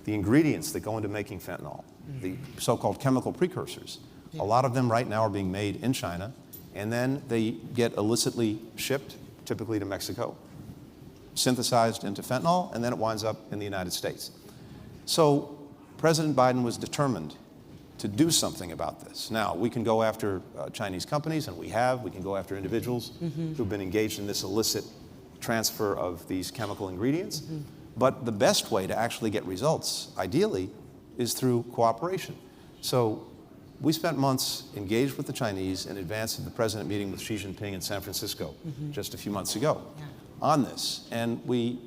the ingredients that go into making fentanyl, the so-called chemical precursors. A lot of them right now are being made in China, and then they get illicitly shipped, typically to Mexico, synthesized into fentanyl, and then it winds up in the United States. So President Biden was determined to do something about this. Now, we can go after Chinese companies, and we have. We can go after individuals who've been engaged in this illicit transfer of these chemical ingredients. But the best way to actually get results, ideally, is through cooperation. So we spent months engaged with the Chinese in advance of the president meeting with Xi Jinping in San Francisco just a few months ago on this. And we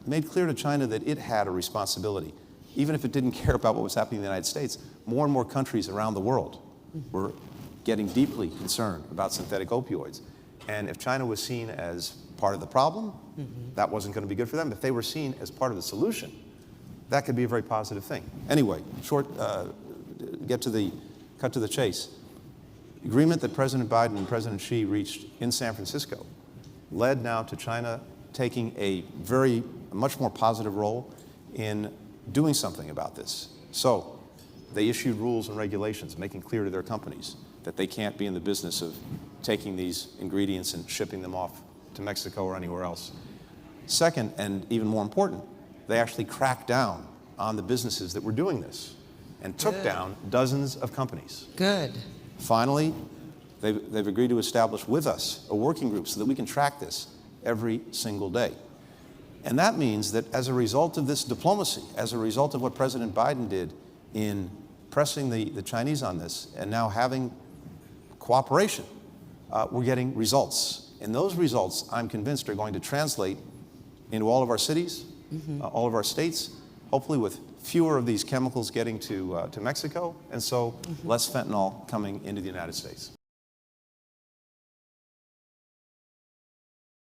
made clear to China that it had a responsibility. Even if it didn't care about what was happening in the United States, more and more countries around the world were getting deeply concerned about synthetic opioids. And if China was seen as part of the problem, that wasn't going to be good for them. If they were seen as part of the solution, that could be a very positive thing. Anyway, cut to the chase. The agreement that President Biden and President Xi reached in San Francisco led now to China taking a much more positive role in doing something about this. So they issued rules and regulations making clear to their companies that they can't be in the business of taking these ingredients and shipping them off to Mexico or anywhere else. Second, and even more important, they actually cracked down on the businesses that were doing this and took down dozens of companies. Good. Finally, they've agreed to establish with us a working group so that we can track this every single day. And that means that as a result of this diplomacy, as a result of what President Biden did in pressing the Chinese on this and now having cooperation, we're getting results. And those results, I'm convinced, are going to translate into all of our cities, all of our states, hopefully with fewer of these chemicals getting to Mexico, and so less fentanyl coming into the United States.